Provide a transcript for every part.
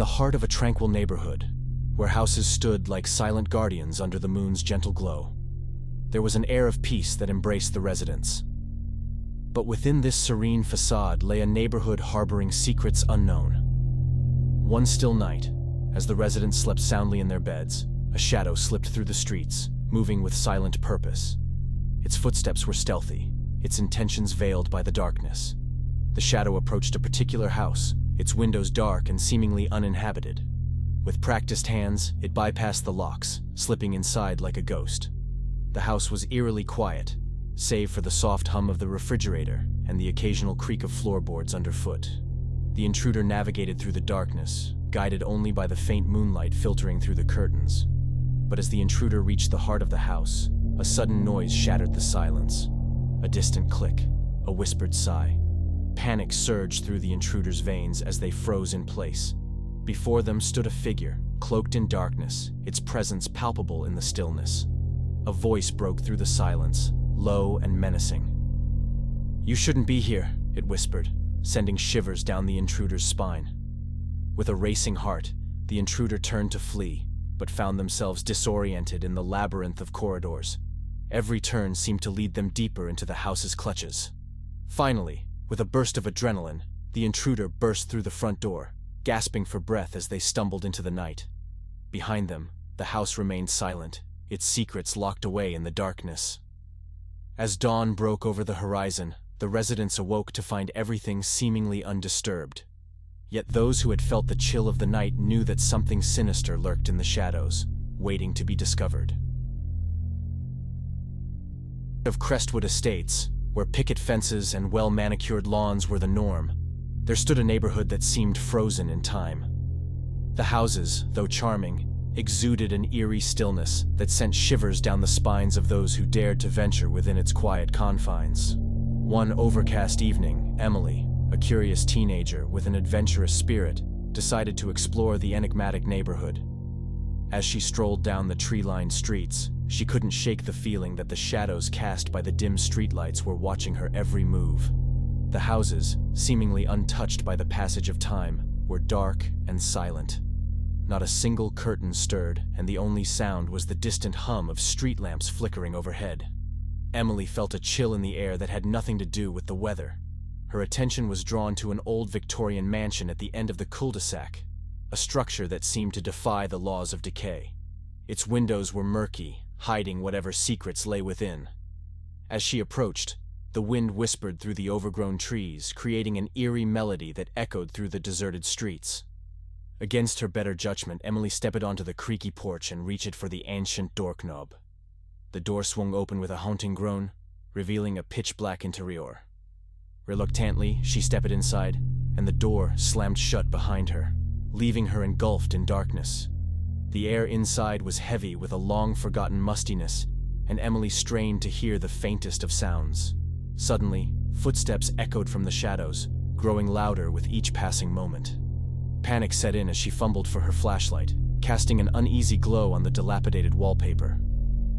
the heart of a tranquil neighborhood, where houses stood like silent guardians under the moon's gentle glow. There was an air of peace that embraced the residents. But within this serene facade lay a neighborhood harboring secrets unknown. One still night, as the residents slept soundly in their beds, a shadow slipped through the streets, moving with silent purpose. Its footsteps were stealthy, its intentions veiled by the darkness. The shadow approached a particular house, its windows dark and seemingly uninhabited. With practiced hands, it bypassed the locks, slipping inside like a ghost. The house was eerily quiet, save for the soft hum of the refrigerator and the occasional creak of floorboards underfoot. The intruder navigated through the darkness, guided only by the faint moonlight filtering through the curtains. But as the intruder reached the heart of the house, a sudden noise shattered the silence. A distant click, a whispered sigh. Panic surged through the intruder's veins as they froze in place. Before them stood a figure, cloaked in darkness, its presence palpable in the stillness. A voice broke through the silence, low and menacing. "You shouldn't be here," it whispered, sending shivers down the intruder's spine. With a racing heart, the intruder turned to flee, but found themselves disoriented in the labyrinth of corridors. Every turn seemed to lead them deeper into the house's clutches. Finally, with a burst of adrenaline, the intruder burst through the front door, gasping for breath as they stumbled into the night. Behind them, the house remained silent, its secrets locked away in the darkness. As dawn broke over the horizon, the residents awoke to find everything seemingly undisturbed. Yet those who had felt the chill of the night knew that something sinister lurked in the shadows, waiting to be discovered. Of Crestwood Estates, where picket fences and well-manicured lawns were the norm, there stood a neighborhood that seemed frozen in time. The houses, though charming, exuded an eerie stillness that sent shivers down the spines of those who dared to venture within its quiet confines. One overcast evening, Emily, a curious teenager with an adventurous spirit, decided to explore the enigmatic neighborhood. As she strolled down the tree-lined streets, she couldn't shake the feeling that the shadows cast by the dim streetlights were watching her every move. The houses, seemingly untouched by the passage of time, were dark and silent. Not a single curtain stirred, and the only sound was the distant hum of street lamps flickering overhead. Emily felt a chill in the air that had nothing to do with the weather. Her attention was drawn to an old Victorian mansion at the end of the cul-de-sac, a structure that seemed to defy the laws of decay. Its windows were murky, hiding whatever secrets lay within. As she approached, the wind whispered through the overgrown trees, creating an eerie melody that echoed through the deserted streets. Against her better judgment, Emily stepped onto the creaky porch and reached for the ancient doorknob. The door swung open with a haunting groan, revealing a pitch-black interior. Reluctantly, she stepped inside, and the door slammed shut behind her, leaving her engulfed in darkness. The air inside was heavy with a long-forgotten mustiness, and Emily strained to hear the faintest of sounds. Suddenly, footsteps echoed from the shadows, growing louder with each passing moment. Panic set in as she fumbled for her flashlight, casting an uneasy glow on the dilapidated wallpaper.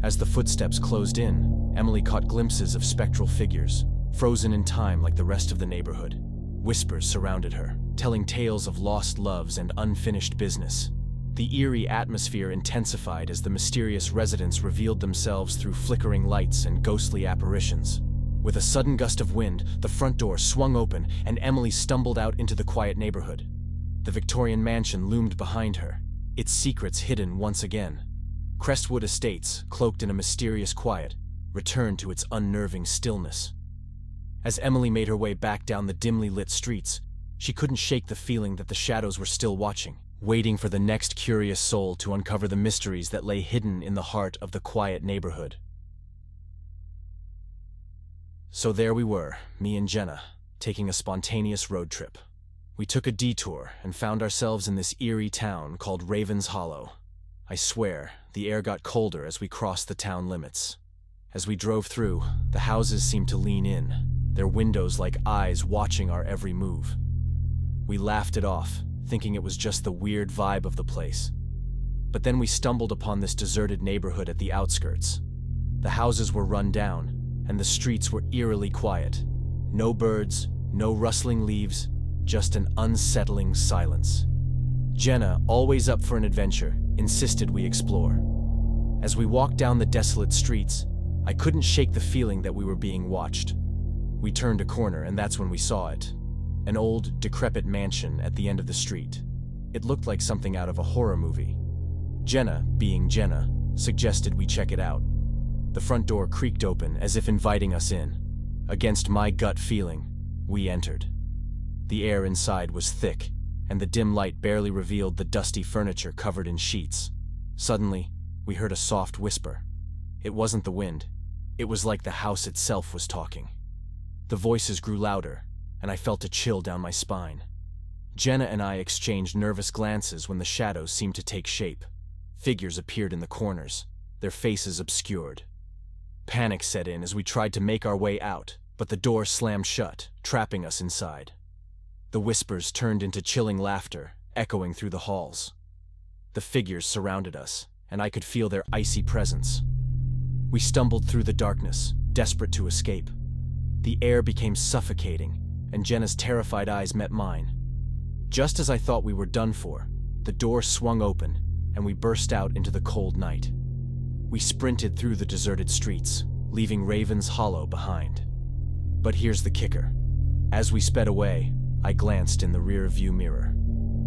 As the footsteps closed in, Emily caught glimpses of spectral figures, frozen in time like the rest of the neighborhood. Whispers surrounded her, telling tales of lost loves and unfinished business. The eerie atmosphere intensified as the mysterious residents revealed themselves through flickering lights and ghostly apparitions. With a sudden gust of wind, the front door swung open and Emily stumbled out into the quiet neighborhood. The Victorian mansion loomed behind her, its secrets hidden once again. Crestwood Estates, cloaked in a mysterious quiet, returned to its unnerving stillness. As Emily made her way back down the dimly lit streets, she couldn't shake the feeling that the shadows were still watching, waiting for the next curious soul to uncover the mysteries that lay hidden in the heart of the quiet neighborhood. So there we were, me and Jenna, taking a spontaneous road trip. We took a detour and found ourselves in this eerie town called Raven's Hollow. I swear, the air got colder as we crossed the town limits. As we drove through, the houses seemed to lean in, their windows like eyes watching our every move. We laughed it off, thinking it was just the weird vibe of the place. But then we stumbled upon this deserted neighborhood at the outskirts. The houses were run down, and the streets were eerily quiet. No birds, no rustling leaves, just an unsettling silence. Jenna, always up for an adventure, insisted we explore. As we walked down the desolate streets, I couldn't shake the feeling that we were being watched. We turned a corner, and that's when we saw it. An old, decrepit mansion at the end of the street. It looked like something out of a horror movie. Jenna, being Jenna, suggested we check it out. The front door creaked open as if inviting us in. Against my gut feeling, we entered. The air inside was thick, and the dim light barely revealed the dusty furniture covered in sheets. Suddenly, we heard a soft whisper. It wasn't the wind. It was like the house itself was talking. The voices grew louder, and I felt a chill down my spine. Jenna and I exchanged nervous glances when the shadows seemed to take shape. Figures appeared in the corners, their faces obscured. Panic set in as we tried to make our way out, but the door slammed shut, trapping us inside. The whispers turned into chilling laughter, echoing through the halls. The figures surrounded us, and I could feel their icy presence. We stumbled through the darkness, desperate to escape. The air became suffocating, and Jenna's terrified eyes met mine. Just as I thought we were done for, the door swung open, and we burst out into the cold night. We sprinted through the deserted streets, leaving Raven's Hollow behind. But here's the kicker. As we sped away, I glanced in the rear-view mirror.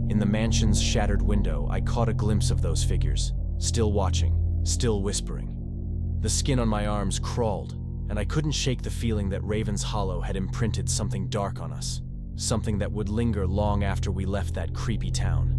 In the mansion's shattered window, I caught a glimpse of those figures, still watching, still whispering. The skin on my arms crawled, and I couldn't shake the feeling that Raven's Hollow had imprinted something dark on us, something that would linger long after we left that creepy town.